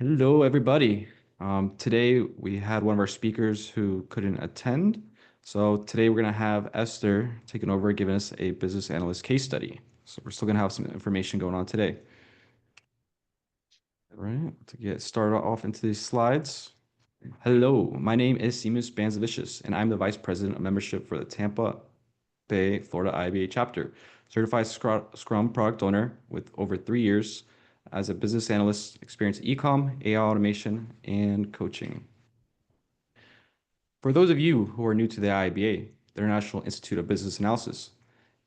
Hello, everybody. Today we had one of our speakers who couldn't attend. So today we're going to have Esther taking over, giving us a business analyst case study. So we're still going to have some information going on today. All right, to get started off into these slides. Hello, my name is Seamus Banzavicius, and I'm the Vice President of Membership for the Tampa Bay, Florida IBA chapter, certified Scrum product owner with over 3 years as a business analyst, experience in e-com, AI automation, and coaching. For those of you who are new to the IBA, the International Institute of Business Analysis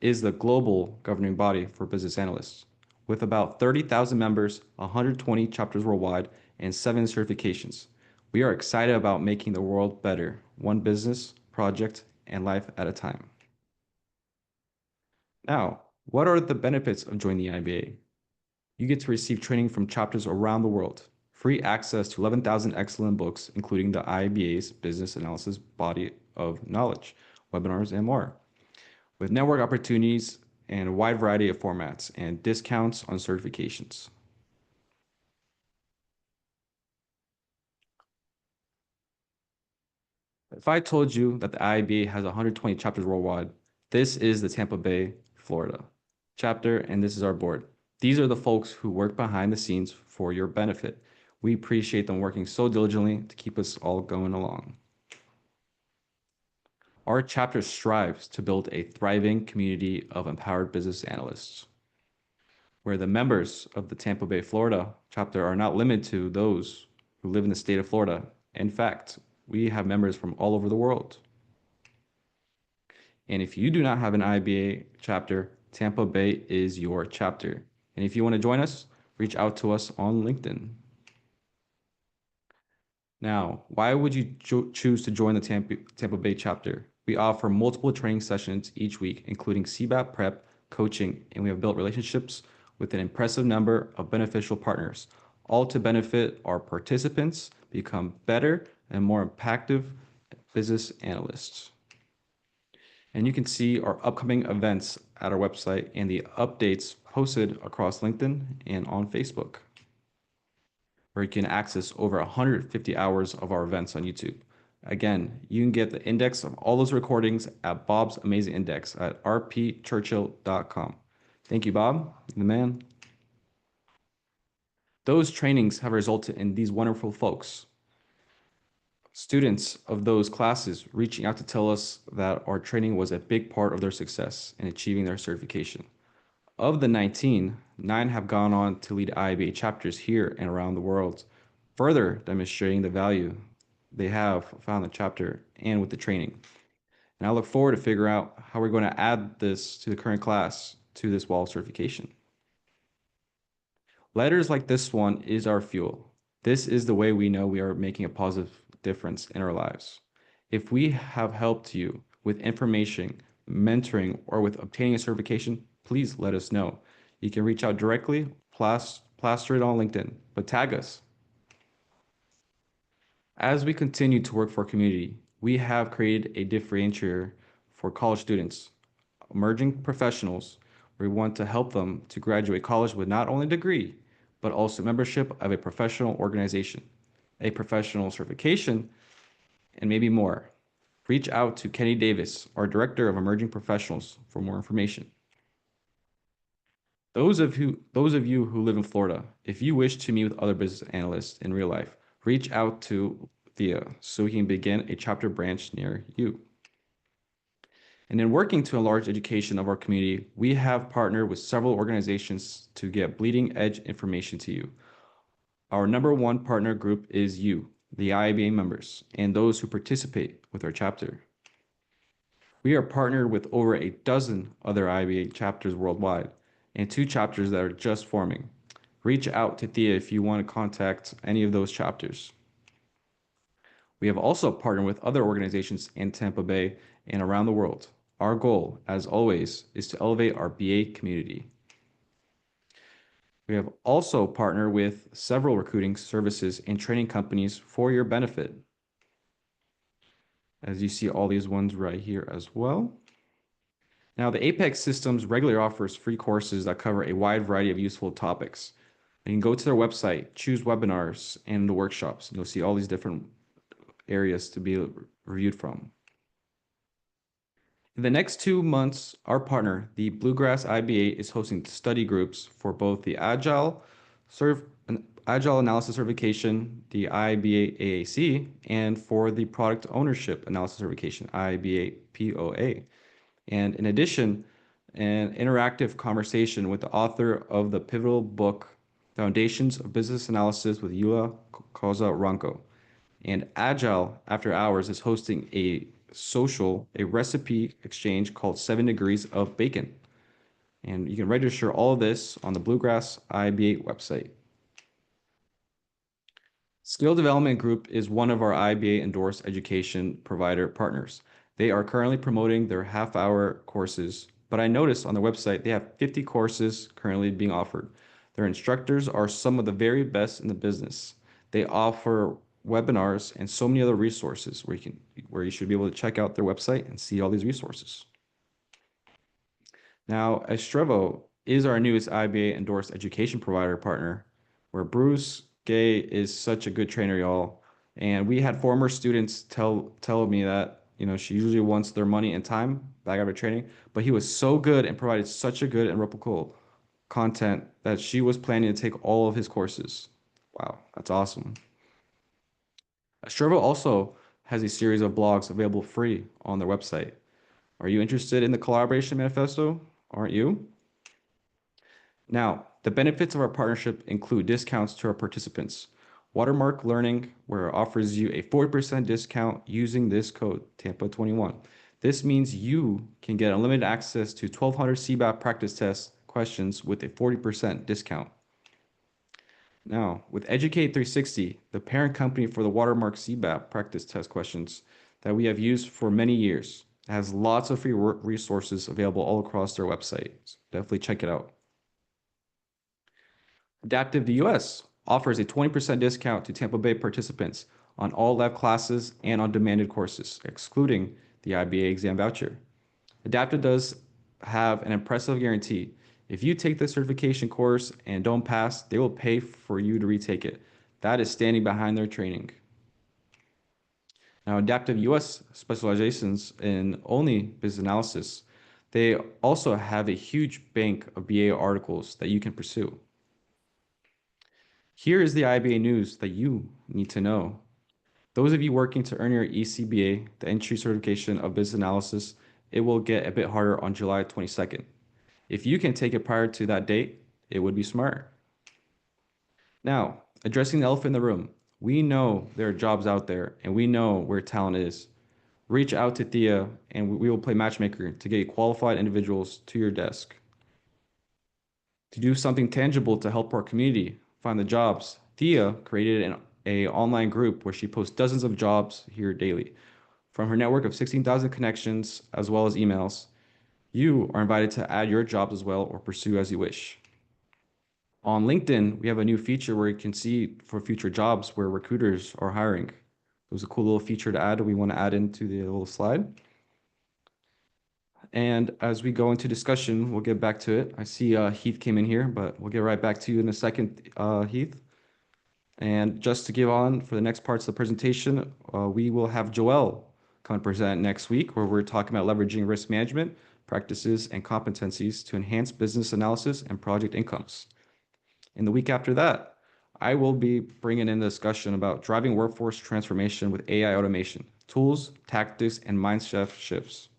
is the global governing body for business analysts. With about 30,000 members, 120 chapters worldwide, and 7 certifications, we are excited about making the world better, one business, project, and life at a time. Now, what are the benefits of joining the IBA? You get to receive training from chapters around the world, free access to 11,000 excellent books, including the IBA's business analysis body of knowledge, webinars, and more, with network opportunities and a wide variety of formats and discounts on certifications. If I told you that the IBA has 120 chapters worldwide, this is the Tampa Bay, Florida chapter, and this is our board. These are the folks who work behind the scenes for your benefit. We appreciate them working so diligently to keep us all going along. Our chapter strives to build a thriving community of empowered business analysts, where the members of the Tampa Bay, Florida chapter are not limited to those who live in the state of Florida. In fact, we have members from all over the world. And if you do not have an IBA chapter, Tampa Bay is your chapter. And if you want to join us, reach out to us on LinkedIn. Now, why would you choose to join the Tampa Bay chapter? We offer multiple training sessions each week, including CBAP prep, coaching, and we have built relationships with an impressive number of beneficial partners, all to benefit our participants become better and more impactful business analysts. And you can see our upcoming events at our website and the updates posted across LinkedIn and on Facebook, where you can access over 150 hours of our events on YouTube. Again, you can get the index of all those recordings at Bob's Amazing Index at rpchurchill.com. Thank you, Bob, the man. Those trainings have resulted in these wonderful folks, students of those classes, reaching out to tell us that our training was a big part of their success in achieving their certification. Of the 19, 9 have gone on to lead IBA chapters here and around the world, further demonstrating the value they have found in the chapter and with the training. And I look forward to figure out how we're going to add this to the current class to this wall certification. Letters like this one is our fuel. This is the way we know we are making a positive difference in our lives. If we have helped you with information, mentoring, or with obtaining a certification, please let us know. You can reach out directly, plaster it on LinkedIn, but tag us. As we continue to work for our community, we have created a differentiator for college students, emerging professionals. We want to help them to graduate college with not only a degree, but also membership of a professional organization, a professional certification, and maybe more. Reach out to Kenny Davis, our Director of Emerging Professionals, for more information. Those of you who live in Florida, if you wish to meet with other business analysts in real life, reach out to Thea so he can begin a chapter branch near you. And in working to enlarge education of our community, we have partnered with several organizations to get bleeding edge information to you. Our number one partner group is you, the IABA members, and those who participate with our chapter. We are partnered with over a dozen other IABA chapters worldwide and 2 chapters that are just forming. Reach out to Thea if you want to contact any of those chapters. We have also partnered with other organizations in Tampa Bay and around the world. Our goal, as always, is to elevate our BA community. We have also partnered with several recruiting services and training companies for your benefit. As you see all these ones right here as well. Now, the Apex Systems regularly offers free courses that cover a wide variety of useful topics. You can go to their website, choose webinars and the workshops. You'll see all these different areas to be reviewed from. In the next 2 months, our partner, the Bluegrass IBA, is hosting study groups for both the Agile Analysis Certification, the IBA AAC, and for the Product Ownership Analysis Certification, IBA POA. And in addition, an interactive conversation with the author of the pivotal book, Foundations of Business Analysis with Yula Koza Ranko. And Agile After Hours is hosting a recipe exchange called 7 Degrees of Bacon. And you can register all of this on the Bluegrass IBA website. Skill Development Group is one of our IBA endorsed education provider partners. They are currently promoting their half-hour courses, but I noticed on their website they have 50 courses currently being offered. Their instructors are some of the very best in the business. They offer webinars and so many other resources where you should be able to check out their website and see all these resources. Now, Estrevo is our newest IBA endorsed education provider partner, where Bruce Gay is such a good trainer, y'all. And we had former students tell me that, she usually wants their money and time back after training, but he was so good and provided such a good and replicable content that she was planning to take all of his courses. Wow, that's awesome. Estrevo also has a series of blogs available free on their website. Are you interested in the collaboration manifesto? Aren't you? Now, the benefits of our partnership include discounts to our participants. Watermark Learning, where it offers you a 40% discount using this code, TAMPA21. This means you can get unlimited access to 1,200 CBAP practice test questions with a 40% discount. Now, with Educate 360, the parent company for the Watermark CBAP practice test questions that we have used for many years, has lots of free resources available all across their website. So definitely check it out. Adaptive the US offers a 20% discount to Tampa Bay participants on all lab classes and on demanded courses, excluding the IBA exam voucher. Adaptive does have an impressive guarantee. If you take the certification course and don't pass, they will pay for you to retake it. That is standing behind their training. Now, Adaptive US specializations in only business analysis. They also have a huge bank of BA articles that you can pursue. Here is the IBA news that you need to know. Those of you working to earn your ECBA, the entry certification of business analysis, it will get a bit harder on July 22nd. If you can take it prior to that date, it would be smart. Now, addressing the elephant in the room. We know there are jobs out there and we know where talent is. Reach out to Thea and we will play matchmaker to get qualified individuals to your desk. To do something tangible to help our community find the jobs, Thea created an online group where she posts dozens of jobs here daily. From her network of 16,000 connections, as well as emails, you are invited to add your jobs as well or pursue as you wish. On LinkedIn, we have a new feature where you can see for future jobs where recruiters are hiring. It was a cool little feature to add. We want to add into the little slide. And as we go into discussion, we'll get back to it. I see Heath came in here, but we'll get right back to you in a second, Heath. And just to give on for the next parts of the presentation, we will have Joelle come present next week, where we're talking about leveraging risk management practices and competencies to enhance business analysis and project incomes. In the week after that, I will be bringing in a discussion about driving workforce transformation with AI automation, tools, tactics, and mindset shifts.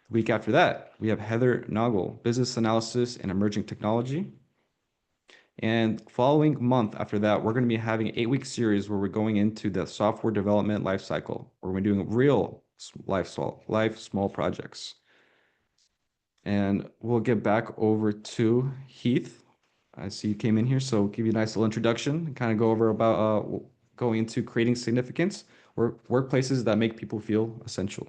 The week after that, we have Heather Noggle, business analysis and emerging technology. And following month after that, we're going to be having an 8-week series where we're going into the software development lifecycle, where we're doing real life small projects. And we'll get back over to Heath. I see you came in here, so give you a nice little introduction and kind of go over about going into creating significance, workplaces that make people feel essential.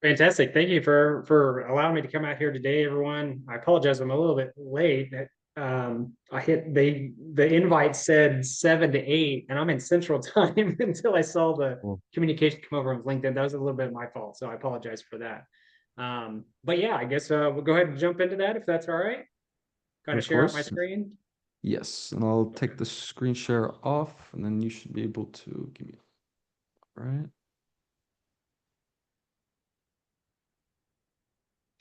Fantastic. Thank you for allowing me to come out here today, everyone. I apologize, I'm a little bit late. I hit the invite said 7 to 8, and I'm in Central Time until I saw the communication come over on LinkedIn. That was a little bit my fault, so I apologize for that. But yeah, I guess we'll go ahead and jump into that if that's all right. Kind of Of share out my course. screen. Yes, and I'll take the screen share off, and then you should be able to give me, right?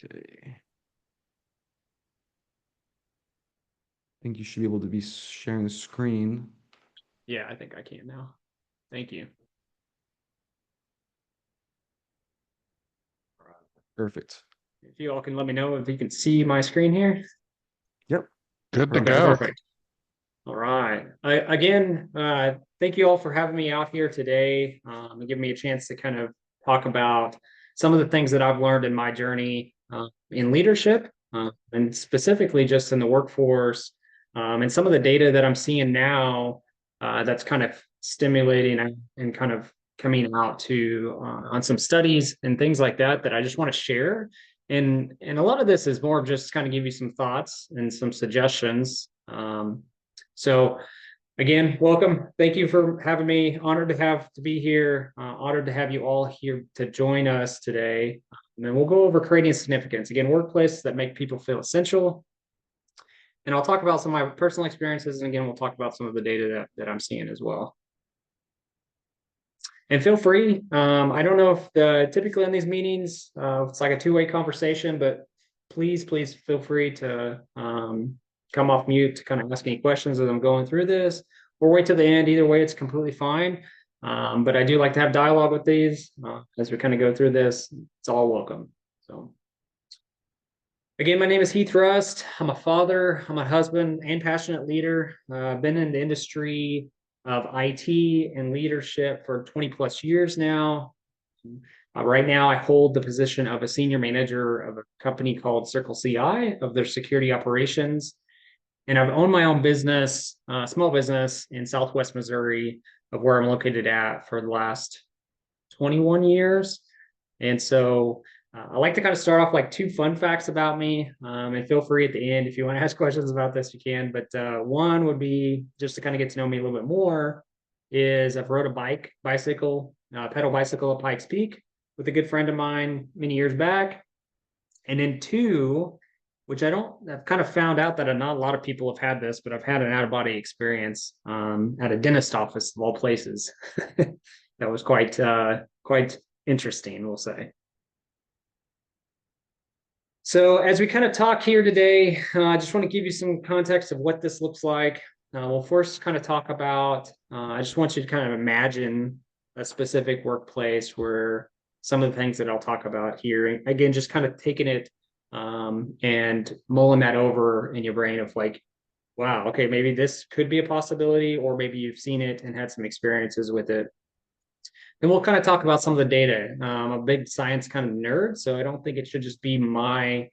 Okay. I think you should be able to be sharing the screen. Yeah, I think I can now. Thank you. Perfect. If you all can let me know if you can see my screen here. Yep. Good to Okay, go. perfect. All right. Again, thank you all for having me out here today and giving me a chance to kind of talk about some of the things that I've learned in my journey in leadership and specifically just in the workforce and some of the data that I'm seeing now that's kind of stimulating and kind of coming out to on some studies and things like that that I just want to share. And a lot of this is more of just kind of give you some thoughts and some suggestions. So again, welcome. Thank you for having me. Honored to be here. Honored to have you all here to join us today. And then we'll go over creating significance. Again, workplaces that make people feel essential. And I'll talk about some of my personal experiences. And again, we'll talk about some of the data that I'm seeing as well. And feel free. I don't know if typically in these meetings, it's like a two-way conversation, but please feel free to come off mute to kind of ask any questions as I'm going through this, or wait till the end. Either way, it's completely fine. But I do like to have dialogue with these as we kind of go through this. It's all welcome. So again, my name is HeathRust. I'm a father, I'm a husband and passionate leader. I've been in the industry of IT and leadership for 20 plus years now. Right now, I hold the position of a senior manager of a company called Circle CI of their security operations. And I've owned my own business, small business in Southwest Missouri, of where I'm located at for the last 21 years. And so I like to kind of start off like two fun facts about me, and feel free at the end if you want to ask questions about this, you can. But one would be just to kind of get to know me a little bit more. Is I've rode a bicycle, pedal bicycle at Pikes Peak with a good friend of mine many years back. And then two, which I've kind of found out that not a lot of people have had this, but I've had an out of body experience at a dentist office of all places. That was quite interesting, we'll say. So as we kind of talk here today, I just want to give you some context of what this looks like. We'll first kind of talk about, I just want you to kind of imagine a specific workplace where some of the things that I'll talk about here, again, just kind of taking it and mulling that over in your brain of like, wow, okay, maybe this could be a possibility, or maybe you've seen it and had some experiences with it. And we'll kind of talk about some of the data. I'm a big science kind of nerd, so I don't think it should just be my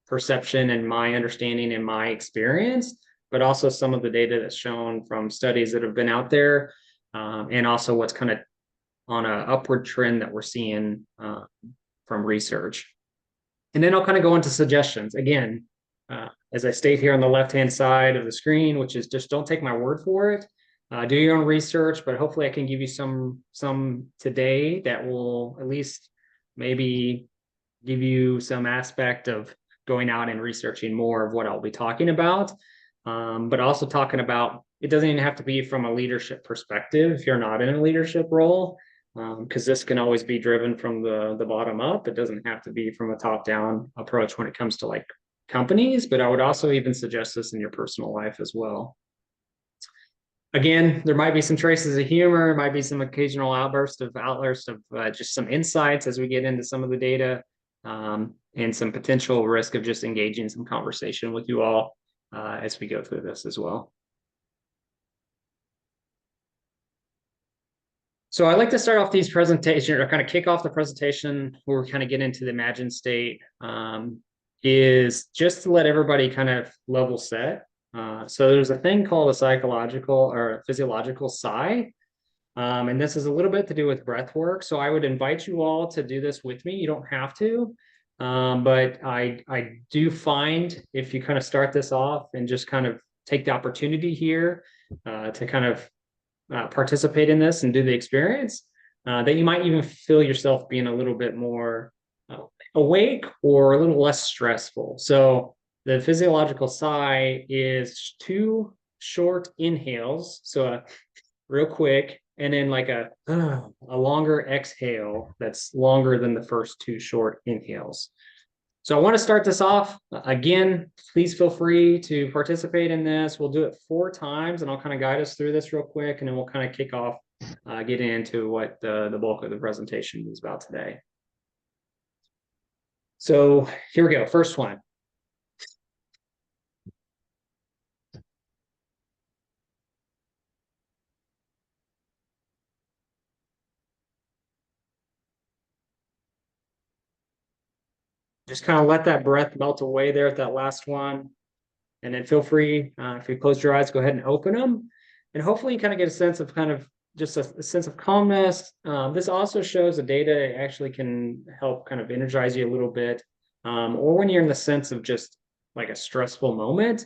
perception and my understanding and my experience, but also some of the data that's shown from studies that have been out there, and also what's kind of on an upward trend that we're seeing from research. And then I'll kind of go into suggestions. Again, as I state here on the left-hand side of the screen, which is just don't take my word for it. Do your own research, but hopefully I can give you some today that will at least maybe give you some aspect of going out and researching more of what I'll be talking about. But also talking about, it doesn't even have to be from a leadership perspective if you're not in a leadership role, because this can always be driven from the bottom up. It doesn't have to be from a top-down approach when it comes to like companies, but I would also even suggest this in your personal life as well. Again, there might be some traces of humor, might be some occasional outbursts of just some insights as we get into some of the data, and some potential risk of just engaging some conversation with you all as we go through this as well. So I like to start off these presentations, or kind of kick off the presentation where we kind of get into the imagined state, is just to let everybody kind of level set. So there's a thing called a psychological or a physiological sigh. And this is a little bit to do with breath work. So I would invite you all to do this with me. You don't have to, but I do find if you kind of start this off and just kind of take the opportunity here to kind of participate in this and do the experience, that you might even feel yourself being a little bit more awake or a little less stressful. So the physiological sigh is 2 short inhales. So real quick, and then like a longer exhale that's longer than the first 2 short inhales. So I want to start this off. Again, please feel free to participate in this. We'll do it 4 times, and I'll kind of guide us through this real quick, and then we'll kind of kick off, get into what the bulk of the presentation is about today. So here we go. First one. Just kind of let that breath melt away there at that last one. And then feel free, if you close your eyes, go ahead and open them. And hopefully you kind of get a sense of kind of just a sense of calmness. This also shows the data actually can help kind of energize you a little bit. Or when you're in the sense of just like a stressful moment,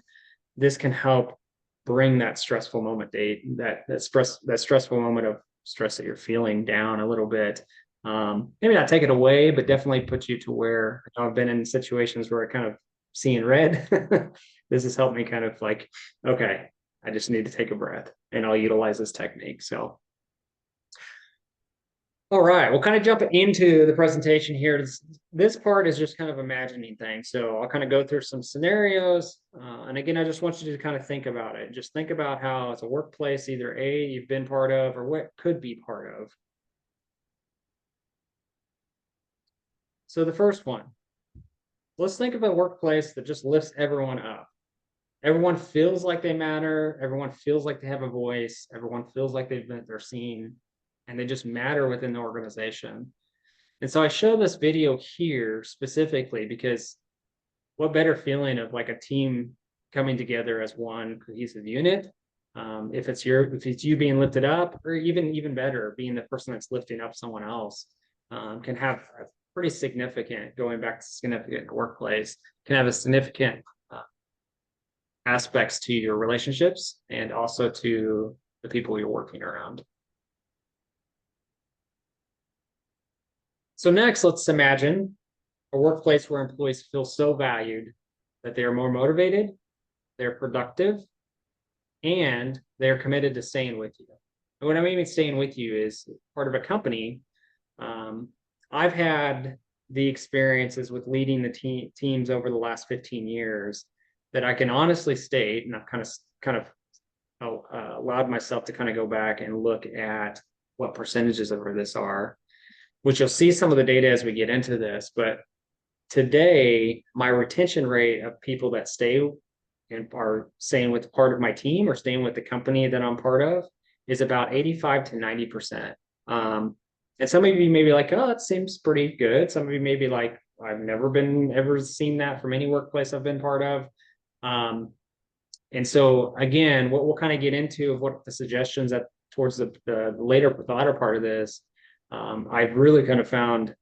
this can help bring that stressful moment, that stressful moment of stress that you're feeling down a little bit. Maybe not take it away, but definitely put you to where I've been in situations where I kind of seeing red. This has helped me kind of like, okay, I just need to take a breath, and I'll utilize this technique. So, all right, we'll kind of jump into the presentation here. This part is just kind of imagining things. So I'll kind of go through some scenarios. And again, I just want you to kind of think about it. Just think about how it's a workplace, either A, you've been part of, or what could be part of. So the first one, let's think of a workplace that just lifts everyone up. Everyone feels like they matter. Everyone feels like they have a voice. Everyone feels like they're seen, and they just matter within the organization. And so I show this video here specifically because what better feeling of like a team coming together as one cohesive unit. If it's you being lifted up, or even better, being the person that's lifting up someone else, can have a pretty significant, going back to significant workplace, can have a significant aspects to your relationships and also to the people you're working around. So next, let's imagine a workplace where employees feel so valued that they are more motivated, they're productive, and they're committed to staying with you. And what I mean by staying with you is part of a company. I've had the experiences with leading the teams over the last 15 years that I can honestly state, and I've kind of allowed myself to kind of go back and look at what percentages of this are, which you'll see some of the data as we get into this. But today, my retention rate of people that stay and are staying with part of my team or staying with the company that I'm part of is about 85 to 90%. And some of you may be like, oh, that seems pretty good. Some of you may be like, I've never seen that from any workplace I've been part of. And so again, what we'll kind of get into of what the suggestions that towards the later part of this, I've really kind of found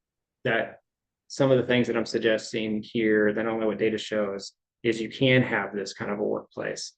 that some of the things that I'm suggesting here, that I don't know what data shows, is you can have this kind of a workplace.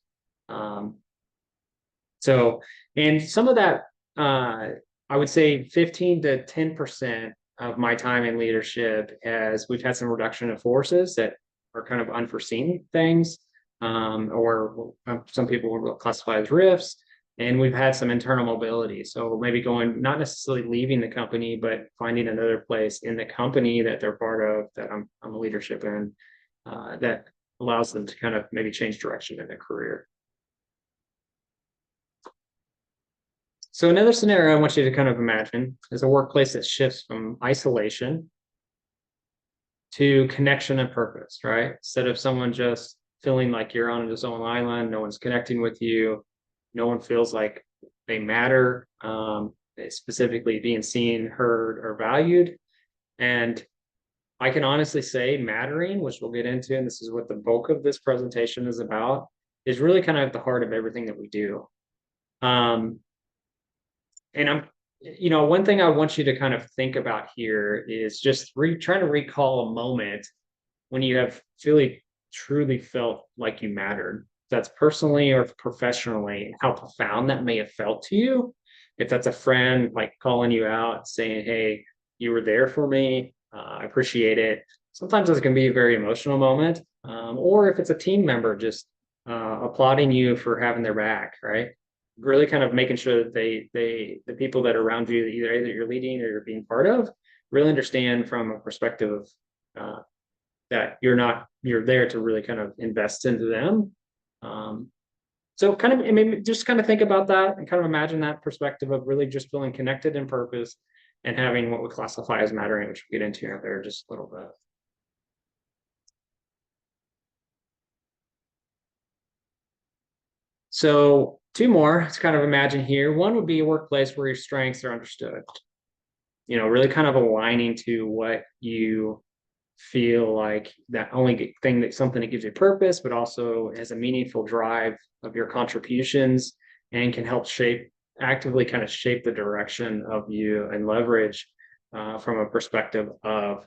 So, and some of that, I would say 15 to 10% of my time in leadership, as we've had some reduction of forces that are kind of unforeseen things, or some people will classify as rifts, and we've had some internal mobility. So maybe not necessarily leaving the company, but finding another place in the company that they're part of, that I'm a leadership in, that allows them to kind of maybe change direction in their career. So another scenario I want you to kind of imagine is a workplace that shifts from isolation to connection and purpose, right? Instead of someone just feeling like you're on his own island, no one's connecting with you, no one feels like they matter, specifically being seen, heard, or valued. And I can honestly say mattering, which we'll get into, and this is what the bulk of this presentation is about, is really kind of at the heart of everything that we do. And one thing I want you to kind of think about here is just trying to recall a moment when you have truly felt like you mattered. That's personally or professionally, how profound that may have felt to you. If that's a friend like calling you out, saying, hey, you were there for me, I appreciate it. sometimes this can be a very emotional moment, or if it's a team member just applauding you for having their back, right? Really kind of making sure that the people that are around you, either you're leading or you're being part of, really understand from a perspective of that you're there to really kind of invest into them. So kind of, I mean, just kind of think about that and kind of imagine that perspective of really just feeling connected in purpose and having what we classify as mattering, which we'll get into here there just a little bit. So two more to kind of imagine here. One would be a workplace where your strengths are understood. You know, really kind of aligning to what you feel like that only thing that something that gives you purpose, but also has a meaningful drive of your contributions and can help actively kind of shape the direction of you and leverage from a perspective of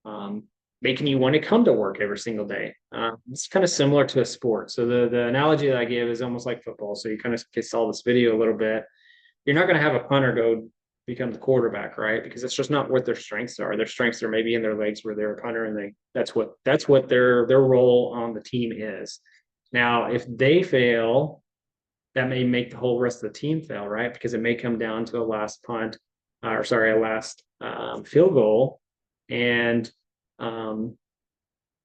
um, making you want to come to work every single day. It's kind of similar to a sport. So the analogy that I give is almost like football. So you kind of saw this video a little bit. You're not going to have a punter go become the quarterback, right? Because it's just not what their strengths are. Their strengths are maybe in their legs where they're a punter, and that's what their role on the team is. Now, if they fail, that may make the whole rest of the team fail, right? Because it may come down to a last punt, or sorry, a last field goal, and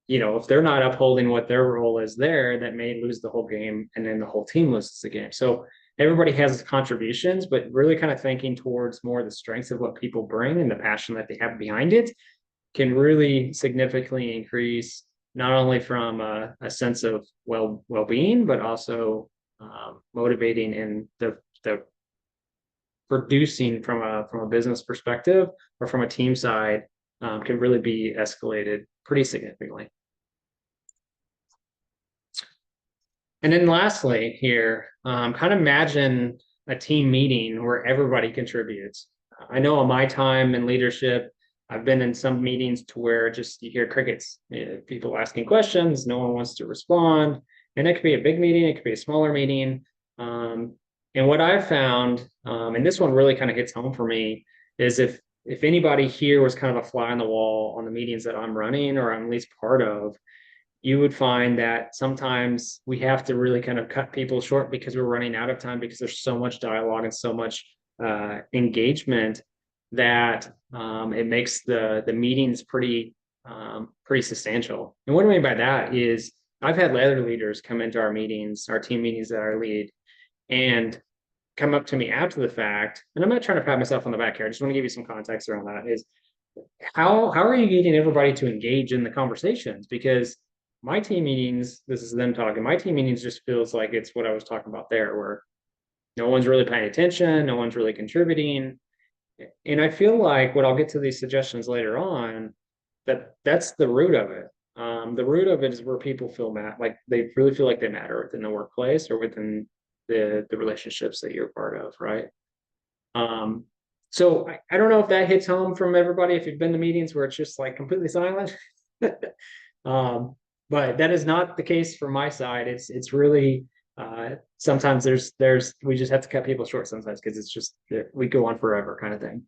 you know, if they're not upholding what their role is there, that may lose the whole game, and then the whole team loses the game. So everybody has contributions, but really kind of thinking towards more the strengths of what people bring and the passion that they have behind it can really significantly increase not only from a sense of well-being, but also motivating in the producing from a business perspective or from a team side can really be escalated pretty significantly. And then lastly here, kind of imagine a team meeting where everybody contributes. I know in my time in leadership, I've been in some meetings to where just you hear crickets, people asking questions, no one wants to respond. And it could be a big meeting, it could be a smaller meeting. And what I've found, and this one really kind of hits home for me, is if anybody here was kind of a fly on the wall on the meetings that I'm running or I'm at least part of, you would find that sometimes we have to really kind of cut people short because we're running out of time because there's so much dialogue and so much engagement that it makes the meetings pretty substantial. And what I mean by that is I've had other leaders come into our meetings, our team meetings that I lead, and come up to me after the fact. And I'm not trying to pat myself on the back here. I just want to give you some context around that. Is how are you getting everybody to engage in the conversations? Because my team meetings, this is them talking, my team meetings just feels like it's what I was talking about there, where no one's really paying attention, no one's really contributing. And I feel like what I'll get to these suggestions later on, that's the root of it. The root of it is where people feel like they really feel like they matter within the workplace or within the relationships that you're part of, right? So I don't know if that hits home from everybody, if you've been to meetings where it's just like completely silent. But that is not the case from my side. It's really sometimes there's we just have to cut people short sometimes because it's just we go on forever kind of thing.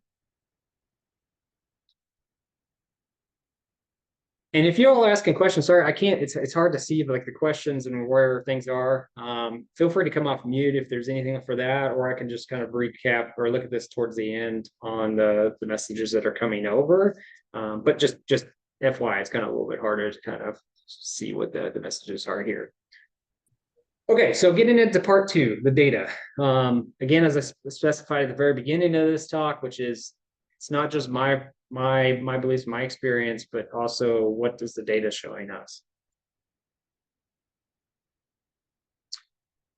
And if you're all asking questions, sorry, I can't. It's hard to see like the questions and where things are. Feel free to come off mute if there's anything for that, or I can just kind of recap or look at this towards the end on the messages that are coming over. But just FYI, it's kind of a little bit harder to kind of see what the messages are here. Okay, so getting into part two, the data. Again, as I specified at the very beginning of this talk, which is it's not just my beliefs, my experience, but also what does the data showing us?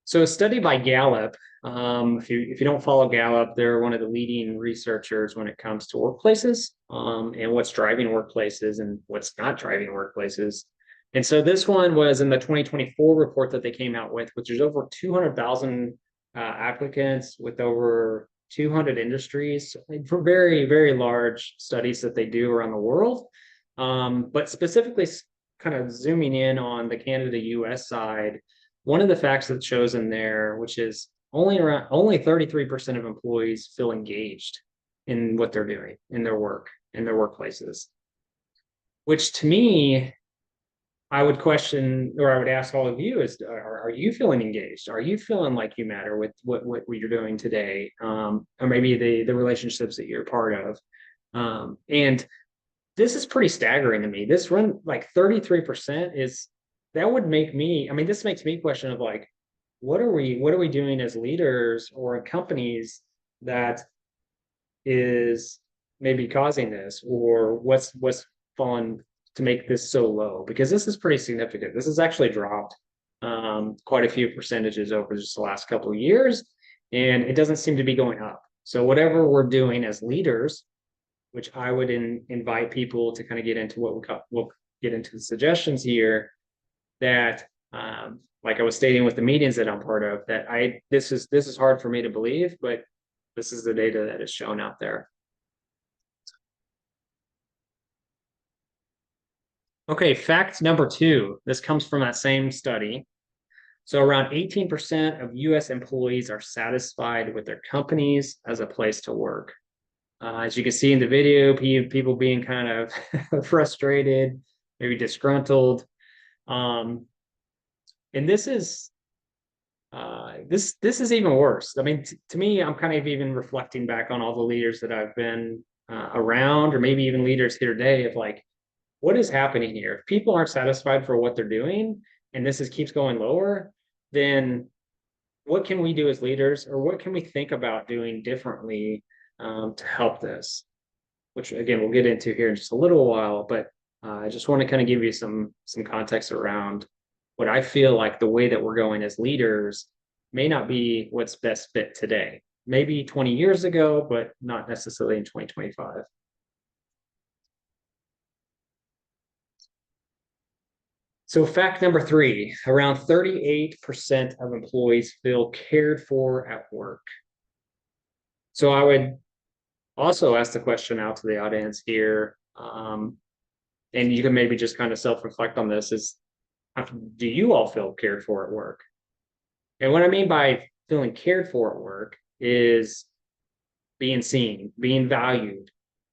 So a study by Gallup, if you don't follow Gallup, they're one of the leading researchers when it comes to workplaces and what's driving workplaces and what's not driving workplaces. And so this one was in the 2024 report that they came out with, which is over 200,000 applicants with over 200 industries for very, very large studies that they do around the world. But specifically kind of zooming in on the Canada-US side, one of the facts that shows in there, which is only 33% of employees feel engaged in what they're doing in their work, in their workplaces, which to me, I would question, or I would ask all of you: is are you feeling engaged? Are you feeling like you matter with what you're doing today, or maybe the relationships that you're part of? And this is pretty staggering to me. This run like 33% is that would make me. I mean, this makes me question of like, what are we doing as leaders or in companies that is maybe causing this, or what's fallen to make this so low? Because this is pretty significant. This has actually dropped quite a few percentages over just the last couple of years, and it doesn't seem to be going up. So whatever we're doing as leaders, which I would invite people to kind of get into we'll get into the suggestions here, that like I was stating with the meetings that I'm part of, that this is hard for me to believe, but this is the data that is shown out there. Okay, fact number 2. This comes from that same study. So around 18% of US employees are satisfied with their companies as a place to work. As you can see in the video, people being kind of frustrated, maybe disgruntled. And this is this is even worse. I mean, to me, I'm kind of even reflecting back on all the leaders that I've been around, or maybe even leaders here today, of like, what is happening here? If people aren't satisfied for what they're doing, and keeps going lower, then what can we do as leaders, or what can we think about doing differently to help this? Which again, we'll get into here in just a little while, but I just want to kind of give you some context around what I feel like the way that we're going as leaders may not be what's best fit today. Maybe 20 years ago, but not necessarily in 2025. So fact number 3, around 38% of employees feel cared for at work. So I would also ask the question out to the audience here, and you can maybe just kind of self-reflect on this, is do you all feel cared for at work? And what I mean by feeling cared for at work is being seen, being valued,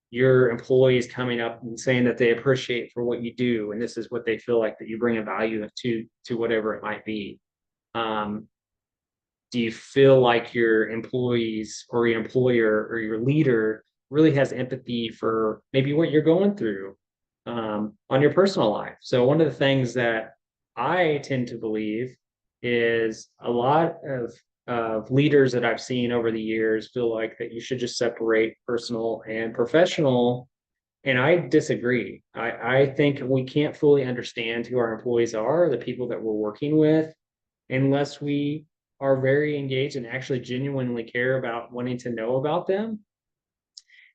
your employees coming up and saying that they appreciate for what you do, and this is what they feel like that you bring a value to whatever it might be. Do you feel like your employees or your employer or your leader really has empathy for maybe what you're going through on your personal life? So one of the things that I tend to believe is a lot of leaders that I've seen over the years feel like that you should just separate personal and professional. And I disagree. I think we can't fully understand who our employees are, the people that we're working with, unless we are very engaged and actually genuinely care about wanting to know about them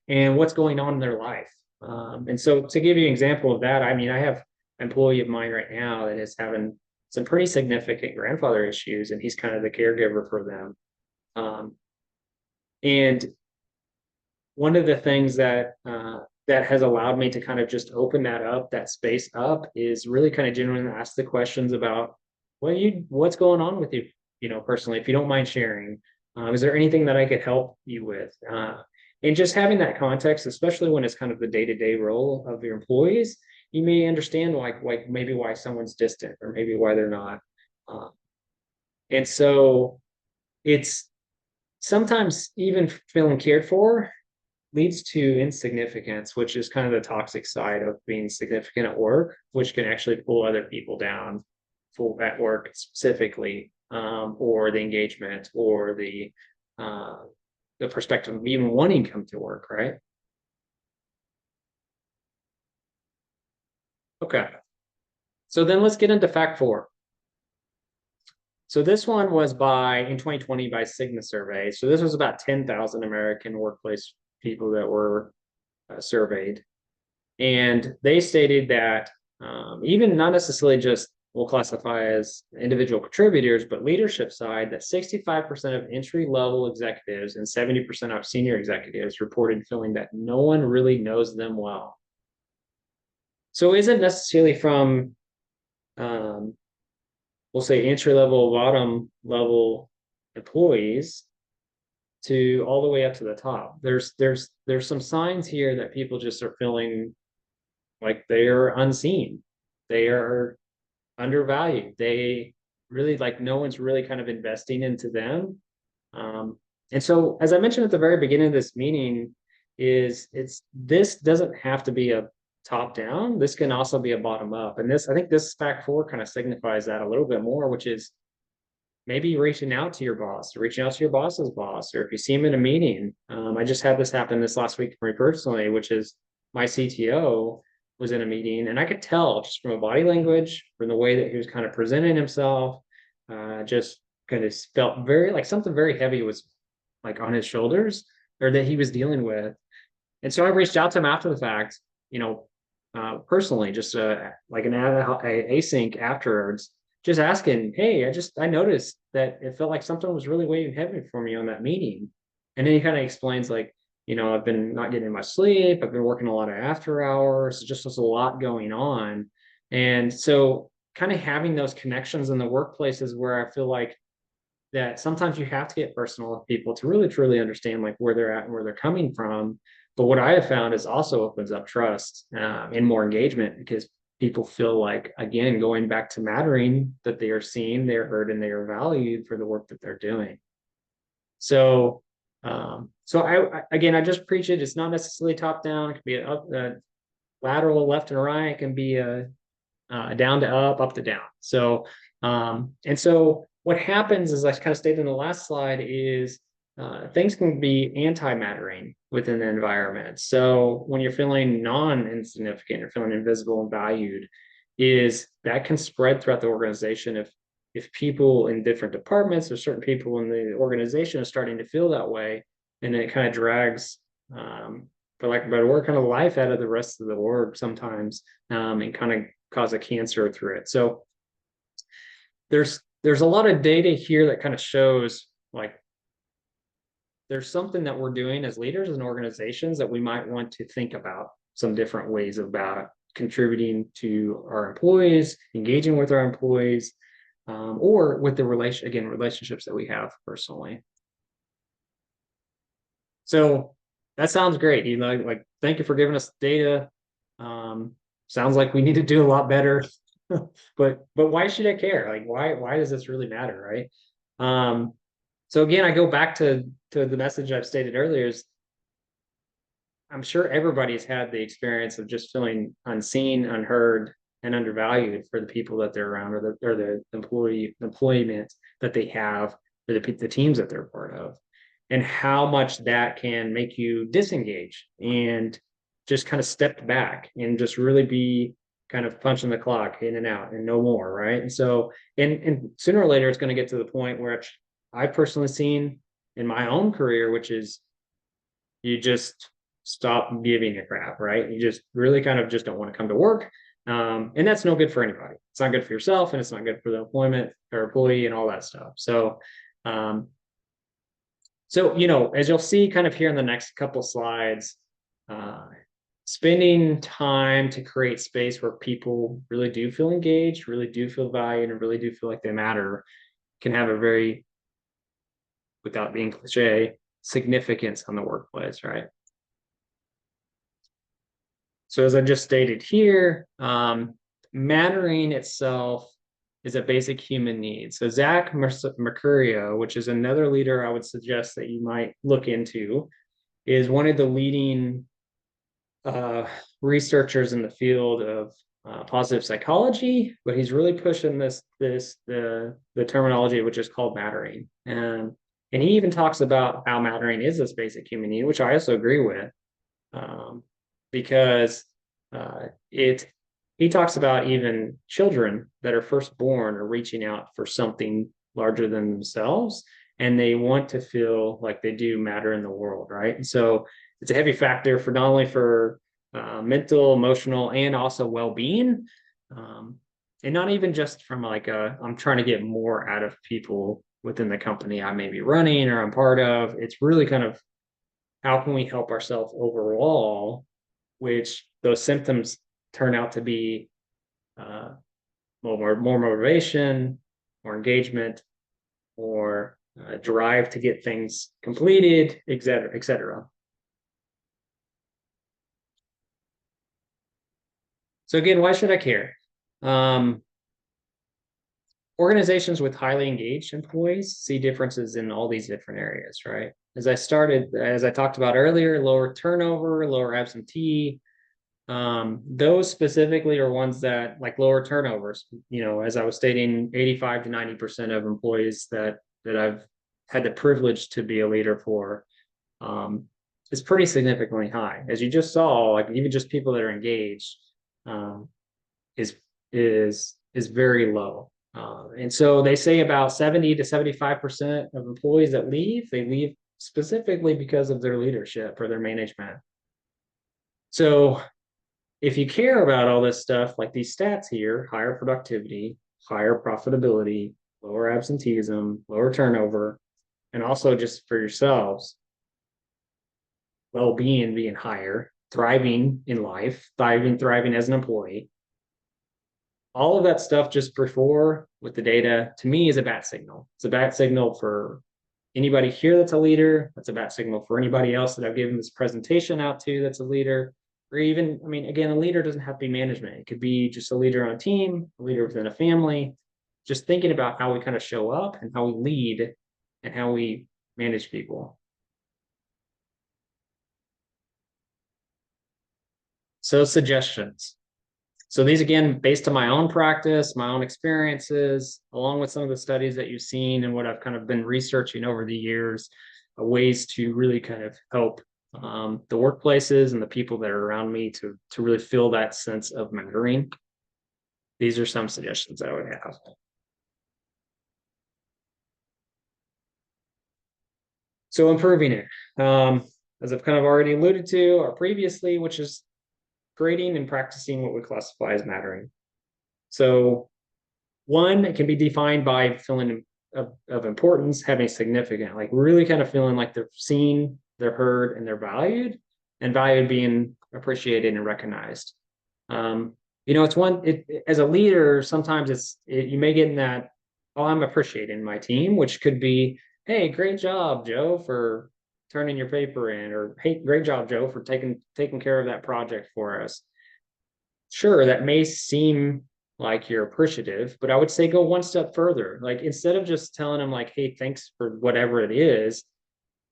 and what's going on in their life. And so to give you an example of that, I mean, I have an employee of mine right now that is having some pretty significant grandfather issues, and he's kind of the caregiver for them. And one of the things that that has allowed me to kind of just open that space up, is really kind of genuinely ask the questions about what's going on with you, personally, if you don't mind sharing. Is there anything that I could help you with? And just having that context, especially when it's kind of the day-to-day role of your employees, you may understand like maybe why someone's distant, or maybe why they're not. And so it's sometimes even feeling cared for leads to insignificance, which is kind of the toxic side of being significant at work, which can actually pull other people down at work specifically, or the engagement, or the perspective of even wanting to come to work, right? Okay. So then let's get into fact 4. So this one was in 2020 by Cigna survey. So this was about 10,000 American workplace people that were surveyed. And they stated that even not necessarily just we'll classify as individual contributors, but leadership side, that 65% of entry-level executives and 70% of senior executives reported feeling that no one really knows them well. So is it necessarily from we'll say entry-level, bottom level employees to all the way up to the top? There's some signs here that people just are feeling like they are unseen, they are undervalued, they really like no one's really kind of investing into them. And so, as I mentioned at the very beginning of this meeting, is it's this doesn't have to be a top down. This can also be a bottom up. And this, I think, this fact four kind of signifies that a little bit more, which is maybe reaching out to your boss, reaching out to your boss's boss, or if you see him in a meeting. I just had this happen this last week for me personally, which is my CTO was in a meeting, and I could tell just from a body language, from the way that he was kind of presenting himself, just kind of felt very like something very heavy was like on his shoulders or that he was dealing with. And so I reached out to him after the fact, personally, just like an async afterwards, just asking, hey, I noticed that it felt like something was really weighing heavy for me on that meeting. And then he kind of explains like, I've been not getting much sleep. I've been working a lot of after hours. Just there's a lot going on. And so kind of having those connections in the workplaces where I feel like that sometimes you have to get personal with people to really truly understand like where they're at and where they're coming from. But what I have found is also opens up trust and more engagement because people feel like, again, going back to mattering, that they are seen, they're heard, and they are valued for the work that they're doing. So, I just preach it. It's not necessarily top down. It can be a lateral, left and right. It can be a down to up to down. So, and so what happens is I kind of stated in the last slide is things can be anti-mattering within the environment. So when you're feeling non-insignificant, you're feeling invisible and valued, is that can spread throughout the organization if people in different departments or certain people in the organization are starting to feel that way, and it kind of drags for lack of a better word, kind of life out of the rest of the org sometimes, and kind of cause a cancer through it. So there's a lot of data here that kind of shows like there's something that we're doing as leaders and organizations that we might want to think about some different ways about contributing to our employees, engaging with our employees, or with the relationships that we have personally. So that sounds great. Like thank you for giving us data. Sounds like we need to do a lot better. but why should I care? Like why does this really matter, right? So again, I go back to the message I've stated earlier is I'm sure everybody's had the experience of just feeling unseen, unheard, and undervalued for the people that they're around or the employment that they have or the teams that they're part of, and how much that can make you disengage and just kind of step back and just really be kind of punching the clock in and out and no more, right? And so, and sooner or later, it's going to get to the point where I've personally seen in my own career, which is you just stop giving a crap, right? You just really kind of just don't want to come to work. And that's no good for anybody. It's not good for yourself and it's not good for the employment or employee and all that stuff. So, as you'll see kind of here in the next couple slides, spending time to create space where people really do feel engaged, really do feel valued, and really do feel like they matter can have a very, without being cliche, significance on the workplace, right? So as I just stated here, mattering itself is a basic human need. So Zach Mercurio, which is another leader I would suggest that you might look into, is one of the leading researchers in the field of positive psychology, but he's really pushing the terminology which is called mattering, and he even talks about how mattering is this basic human need, which I also agree with, because he talks about even children that are first born are reaching out for something larger than themselves, and they want to feel like they do matter in the world, right? And so it's a heavy factor for not only for mental, emotional, and also well-being, and not even just from like I'm trying to get more out of people within the company I may be running or I'm part of. It's really kind of how can we help ourselves overall, which those symptoms turn out to be more motivation, more engagement, or drive to get things completed, et cetera, et cetera. So again, why should I care? Organizations with highly engaged employees see differences in all these different areas, right? As I talked about earlier, lower turnover, lower absentee. Those specifically are ones that like lower turnovers. As I was stating, 85 to 90% of employees that I've had the privilege to be a leader for um, is pretty significantly high. As you just saw, like even just people that are engaged um, is is very low. And so they say about 70 to 75% of employees that leave, they leave specifically because of their leadership or their management. So if you care about all this stuff, like these stats here, higher productivity, higher profitability, lower absenteeism, lower turnover, and also just for yourselves, well-being being higher, thriving in life, thriving as an employee, all of that stuff just before with the data to me is a bat signal. It's a bat signal for anybody here that's a leader. That's a bat signal for anybody else that I've given this presentation out to that's a leader. Or even, I mean, again, a leader doesn't have to be management. It could be just a leader on a team, a leader within a family, just thinking about how we kind of show up and how we lead and how we manage people. So suggestions. So these, again, based on my own practice, my own experiences, along with some of the studies that you've seen and what I've kind of been researching over the years, ways to really kind of help the workplaces and the people that are around me to really feel that sense of mattering. These are some suggestions I would have. So improving it, as I've kind of already alluded to or previously, which is creating and practicing what we classify as mattering. So one, it can be defined by feeling of importance, having significant, like really kind of feeling like they're seen, they're heard, and they're valued, and valued being appreciated and recognized. It's as a leader, sometimes you may get in that, oh, I'm appreciating my team, which could be, hey, great job, Joe, for turning your paper in, or hey, great job, Joe, for taking care of that project for us. Sure, that may seem like you're appreciative, but I would say go one step further. Like instead of just telling them like, hey, thanks for whatever it is,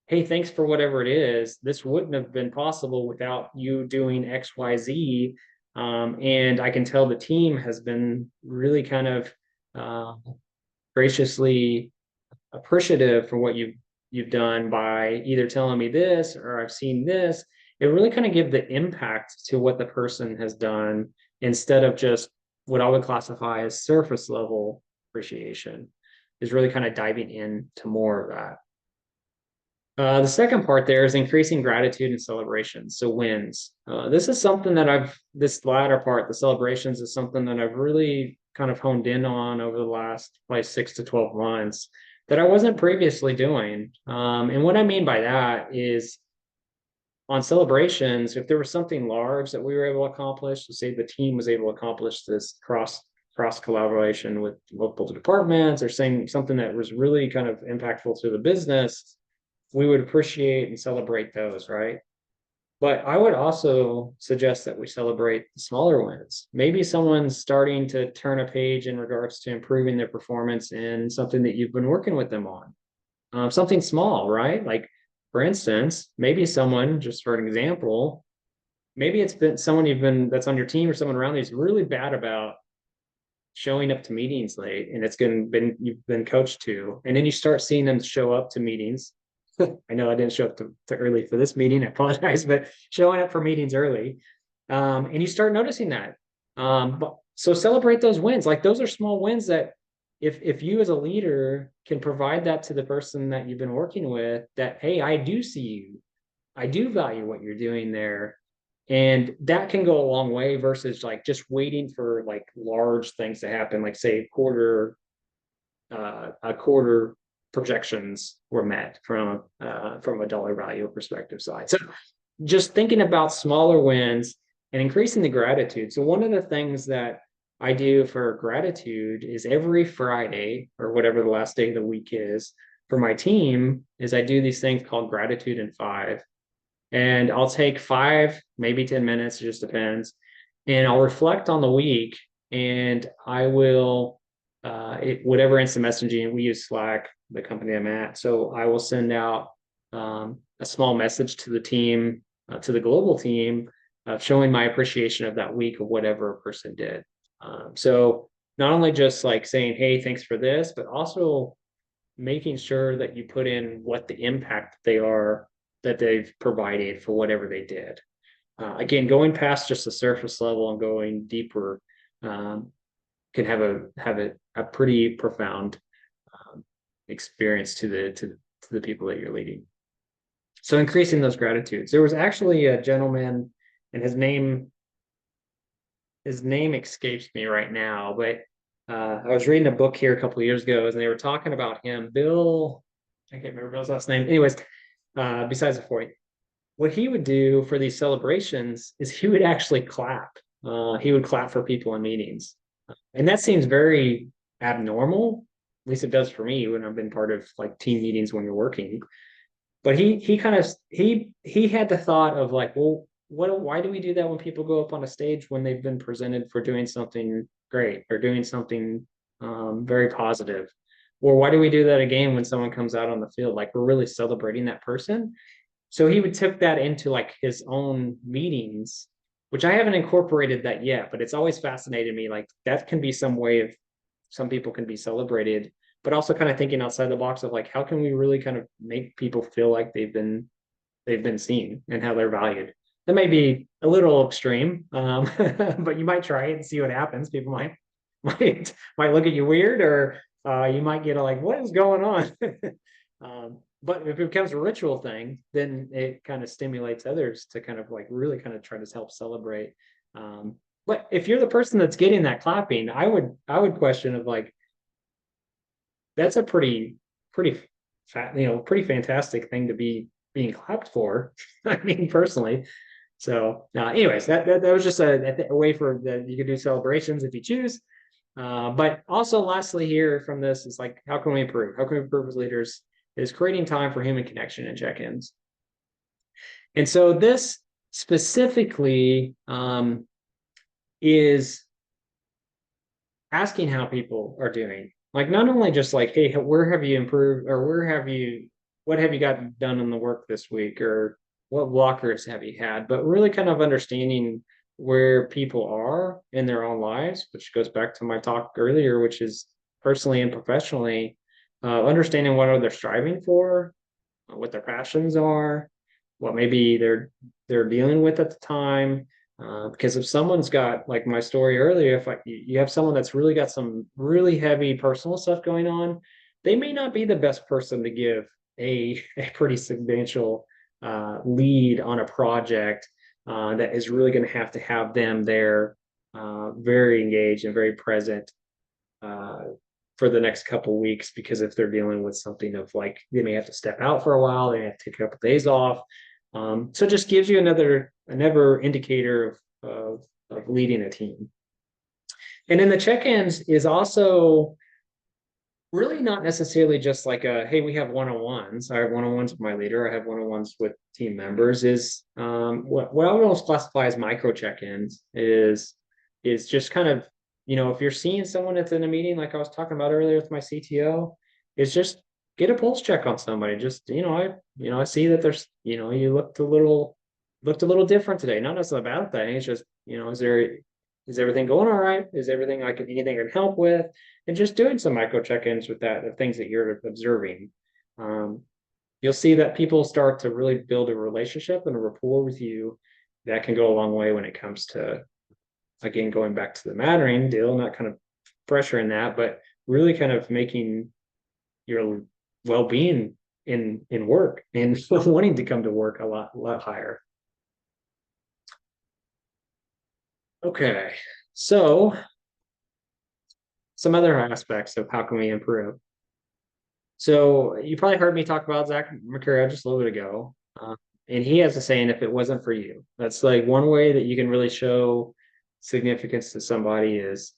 hey, thanks for whatever it is. This wouldn't have been possible without you doing X, Y, Z. And I can tell the team has been really kind of uh, graciously appreciative for what you've done by either telling me this or I've seen this. It really kind of give the impact to what the person has done instead of just what I would classify as surface level appreciation, is really kind of diving into more of that. The second part there is increasing gratitude and celebrations. So wins. This is something that this latter part, the celebrations, is something that I've really kind of honed in on over the last like 6 to 12 months that I wasn't previously doing. And what I mean by that is on celebrations, if there was something large that we were able to accomplish, so say the team was able to accomplish this cross collaboration with multiple departments or saying something that was really kind of impactful to the business, we would appreciate and celebrate those, right? But I would also suggest that we celebrate the smaller wins. Maybe someone's starting to turn a page in regards to improving their performance in something that you've been working with them on. Something small, right? Like, for instance, maybe someone, just for an example, maybe it's been someone that's on your team or someone around you is really bad about showing up to meetings late, and you've been coached to, and then you start seeing them show up to meetings. I know I didn't show up to early for this meeting. I apologize, but showing up for meetings early, and you start noticing that. So celebrate those wins. Like those are small wins that if you as a leader can provide that to the person that you've been working with, that hey, I do see you, I do value what you're doing there. And that can go a long way versus like just waiting for like large things to happen, like say a quarter projections were met from a dollar value perspective side. So just thinking about smaller wins and increasing the gratitude. So one of the things that I do for gratitude is every Friday or whatever the last day of the week is for my team is I do these things called gratitude in 5. And I'll take 5, maybe 10 minutes, it just depends. and I'll reflect on the week, and I will whatever instant messaging we use, Slack, the company I'm at. So I will send out a small message to the team, to the global team, showing my appreciation of that week of whatever a person did. So not only just like saying, "Hey, thanks for this," but also making sure that you put in what the impact they are that they've provided for whatever they did. Again, going past just the surface level and going deeper um, can have a pretty profound experience to the people that you're leading. So increasing those gratitudes. There was actually a gentleman, and his name escapes me right now, but I was reading a book here a couple of years ago, and they were talking about him, Bill. I can't remember Bill's last name. Anyways, besides the point, what he would do for these celebrations is he would actually clap. He would clap for people in meetings, and that seems very abnormal. At least it does for me when I've been part of like team meetings when you're working. But he kind of he had the thought of like, well, why do we do that when people go up on a stage when they've been presented for doing something great or doing something very positive? Or why do we do that again when someone comes out on the field? Like we're really celebrating that person. So he would took that into like his own meetings, which I haven't incorporated that yet, but it's always fascinated me. Like that can be some way of some people can be celebrated, but also kind of thinking outside the box of like how can we really kind of make people feel like they've been seen and how they're valued. That may be a little extreme, but you might try it and see what happens. People might look at you weird, or you might get a like, what is going on? But if it becomes a ritual thing, then it kind of stimulates others to kind of like really kind of try to help celebrate. But if you're the person that's getting that clapping, I would question of like that's a pretty pretty fantastic thing to be being clapped for. I mean, personally. So, anyways, that was just a way for that you could do celebrations if you choose. But also, lastly, here from this is like, how can we improve? How can we improve as leaders? Is creating time for human connection and check-ins. And so this specifically is asking how people are doing. Like not only just like, hey, where have you improved, or what have you gotten done in the work this week, or what blockers have you had, but really kind of understanding where people are in their own lives, which goes back to my talk earlier, which is personally and professionally, understanding what are they striving for, what their passions are, what maybe they're dealing with at the time. Because if someone's got like my story earlier, if you have someone that's really got some really heavy personal stuff going on, they may not be the best person to give a pretty substantial lead on a project that is really going to have them there, very engaged and very present uh, for the next couple weeks, because if they're dealing with something of like they may have to step out for a while, they have to take a couple days off. So it just gives you another indicator of leading a team. And then the check-ins is also really not necessarily just like a, hey, we have one-on-ones. I have one-on-ones with my leader. I have one-on-ones with team members. Is what I would almost classify as micro check-ins is just kind of, if you're seeing someone that's in a meeting, like I was talking about earlier with my CTO, is just get a pulse check on somebody. Just, I see that there's, you looked a little different today. Not necessarily a bad thing. It's just, is everything going all right? Is everything anything I can help with? And just doing some micro check-ins with that, the things that you're observing. Um, you'll see that people start to really build a relationship and a rapport with you that can go a long way when it comes to, again, going back to the mattering deal, not kind of pressuring that, but really kind of making your well-being in work and wanting to come to work a lot higher. Okay, so some other aspects of how can we improve. So you probably heard me talk about Zach Mercurio just a little bit ago, and he has a saying, "If it wasn't for you," that's like one way that you can really show significance to somebody is,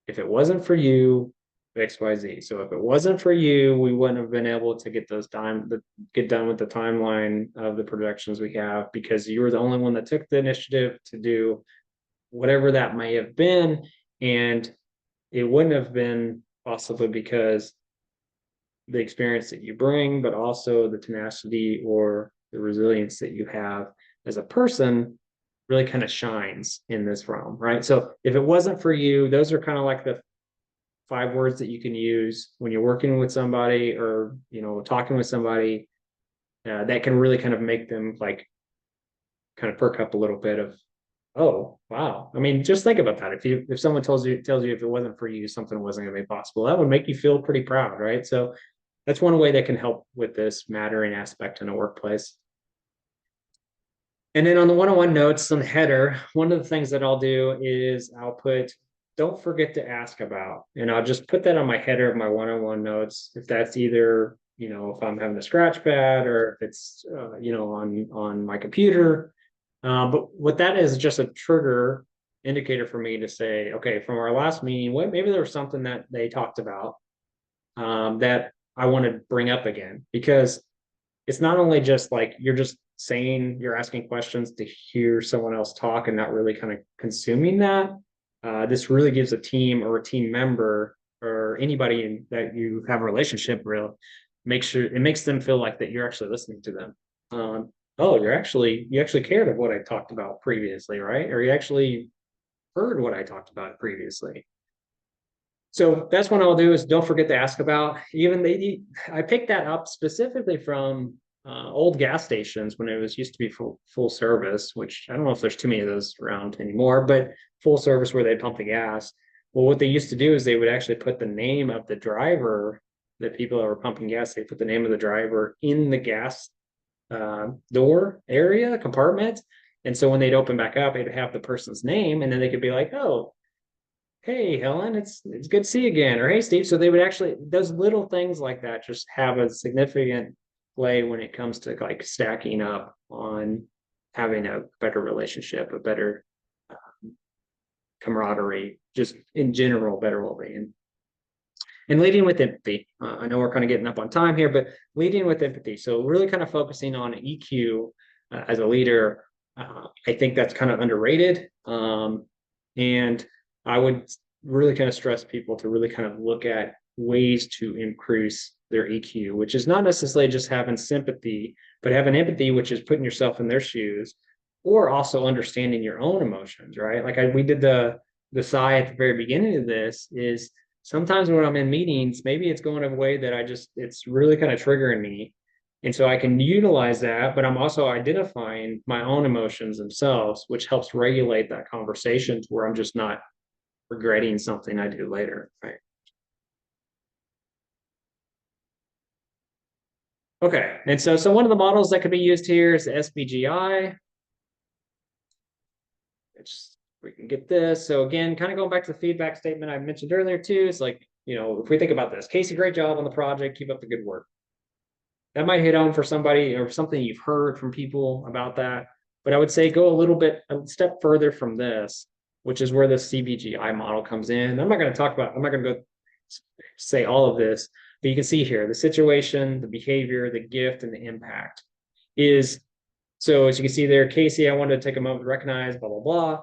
if it wasn't for you, X, Y, Z. So if it wasn't for you, we wouldn't have been able to get get done with the timeline of the productions we have, because you were the only one that took the initiative to do whatever that may have been. And it wouldn't have been possibly because the experience that you bring, but also the tenacity or the resilience that you have as a person really kind of shines in this realm, right? So if it wasn't for you, those are kind of like the 5 words that you can use when you're working with somebody or, talking with somebody, that can really kind of make them like kind of perk up a little bit of, oh, wow. I mean, just think about that. If someone tells you if it wasn't for you, something wasn't going to be possible, that would make you feel pretty proud, right? So that's one way that can help with this mattering aspect in a workplace. And then on the one-on-one notes on the header, one of the things that I'll do is I'll put, don't forget to ask about, and I'll just put that on my header of my one-on-one notes. If that's either, if I'm having a scratch pad or if it's, on my computer. But what that is just a trigger indicator for me to say, okay, from our last meeting, maybe there was something that they talked about, that I want to bring up again, because it's not only just like you're just saying you're asking questions to hear someone else talk and not really kind of consuming that. This really gives a team or a team member or anybody that you have a relationship with, it makes them feel like that you're actually listening to them. Oh, you actually cared of what I talked about previously, right? Or you actually heard what I talked about previously. So that's what I'll do is don't forget to ask about. I picked that up specifically from old gas stations when it was used to be full service, which I don't know if there's too many of those around anymore, but full service where they pump the gas. Well, what they used to do is they would actually put the name of the driver, the people that were pumping gas, they put the name of the driver in the gas door area compartment. And so when they'd open back up, it'd have the person's name, and then they could be like, "Oh, hey Helen, it's good to see you again," or "Hey Steve." So they would actually, those little things like that just have a significant play when it comes to like stacking up on having a better relationship, a better camaraderie, just in general, better well-being. And leading with empathy. I know we're kind of getting up on time here, but leading with empathy. So really kind of focusing on EQ as a leader. I think that's kind of underrated. And I would really kind of stress people to really kind of look at ways to increase their EQ, which is not necessarily just having sympathy, but having empathy, which is putting yourself in their shoes, or also understanding your own emotions, right? Like we did the sigh at the very beginning of this is sometimes when I'm in meetings, maybe it's going a way that it's really kind of triggering me. And so I can utilize that, but I'm also identifying my own emotions themselves, which helps regulate that conversation to where I'm just not regretting something I do later, right? Okay, and so one of the models that could be used here is the SBGI. We can get this. So again, kind of going back to the feedback statement I mentioned earlier too, it's like, if we think about this, Casey, great job on the project, keep up the good work. That might hit home for somebody or something you've heard from people about that. But I would say go a step further from this, which is where the CBGI model comes in. I'm not going to go say all of this, but you can see here the situation, the behavior, the gift, and the impact is. So as you can see there, Casey, I wanted to take a moment to recognize, blah, blah, blah.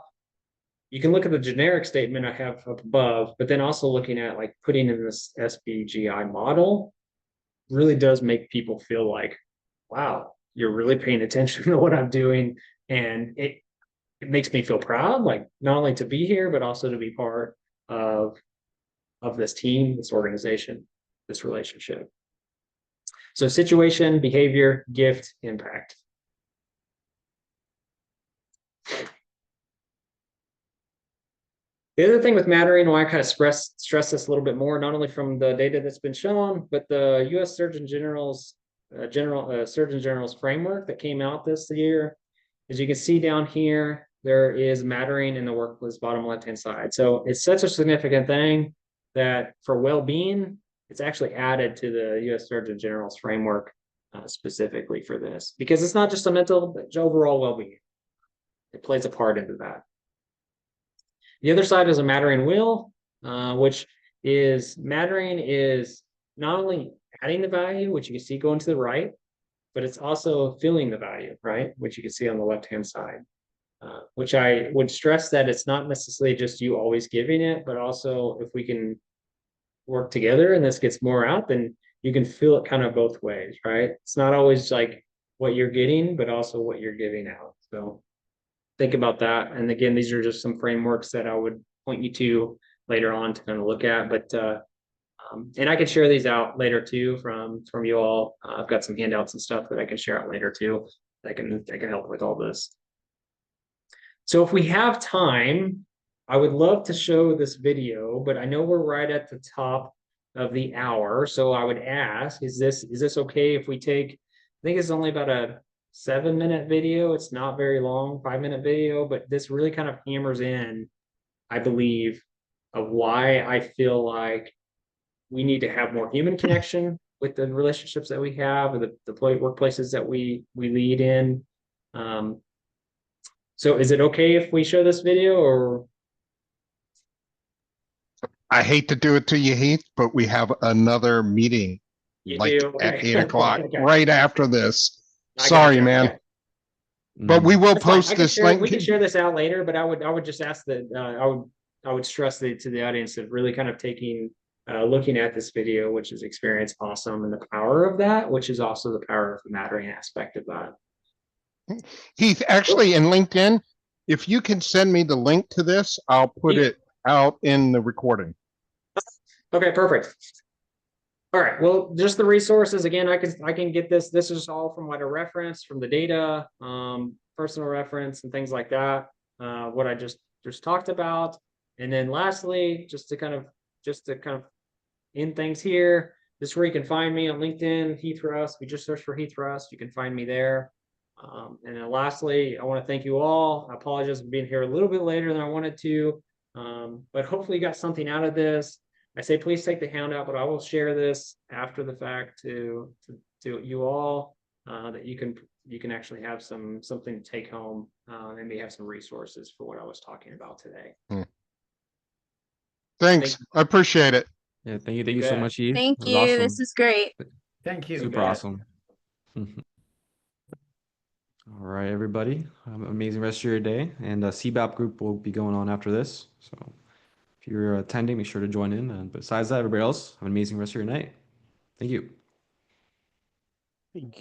You can look at the generic statement I have up above, but then also looking at like putting in this SBGI model really does make people feel like, wow, you're really paying attention to what I'm doing. And it makes me feel proud, like not only to be here, but also to be part of this team, this organization, this relationship. So situation, behavior, gift, impact. The other thing with mattering, why I kind of stress this a little bit more, not only from the data that's been shown, but the U.S. Surgeon General's Surgeon General's framework that came out this year. As you can see down here, there is mattering in the workplace, bottom left-hand side. So it's such a significant thing that for well-being, it's actually added to the U.S. Surgeon General's framework specifically for this, because it's not just a mental, but overall well-being. It plays a part into that. The other side is a mattering will, which is mattering is not only adding the value, which you can see going to the right, but it's also feeling the value, right? Which you can see on the left-hand side. which I would stress that it's not necessarily just you always giving it, but also if we can work together and this gets more out, then you can feel it kind of both ways, right? It's not always like what you're getting, but also what you're giving out. So think about that. And again, these are just some frameworks that I would point you to later on to kind of look at. But and I can share these out later too from you all. I've got some handouts and stuff that I can share out later too. That can help with all this. So if we have time, I would love to show this video, but I know we're right at the top of the hour. So I would ask, is this okay if we take, I think it's only about a 7-minute video. It's not very long, 5-minute video, but this really kind of hammers in, I believe, of why I feel like we need to have more human connection with the relationships that we have, or the workplaces that we lead in. So is it okay if we show this video, or? I hate to do it to you, Heath, but we have another meeting You like do? at Okay. 8 o'clock Okay. right after this. I Sorry, gotcha. man. Okay. But we will That's fine. post this We link. can share this out later, but I would just ask that I would stress to the audience of really kind of taking looking at this video, which is Experience Awesome, and the power of that, which is also the power of the mattering aspect of that. Heath, actually in LinkedIn, if you can send me the link to this, I'll put Yeah. it out in the recording. Okay, perfect. All right. Well, just the resources again. I can get this. This is all from what I referenced from the data, personal reference, and things like that. What I just talked about, and then lastly, just to kind of end things here. This is where you can find me on LinkedIn, HeathRust. If you just search for HeathRust, you can find me there. And then lastly, I want to thank you all. I apologize for being here a little bit later than I wanted to, but hopefully you got something out of this. I say please take the handout, but I will share this after the fact to you all, that you can actually have something to take home, and maybe have some resources for what I was talking about today. Thanks. I appreciate it. Yeah, thank you so much, Heath. Thank It was you. awesome. This is great. Thank you. Super awesome. All right, everybody. Amazing rest of your day. And CBAP group will be going on after this. So if you're attending, make sure to join in. And besides that, everybody else, have an amazing rest of your night. Thank you.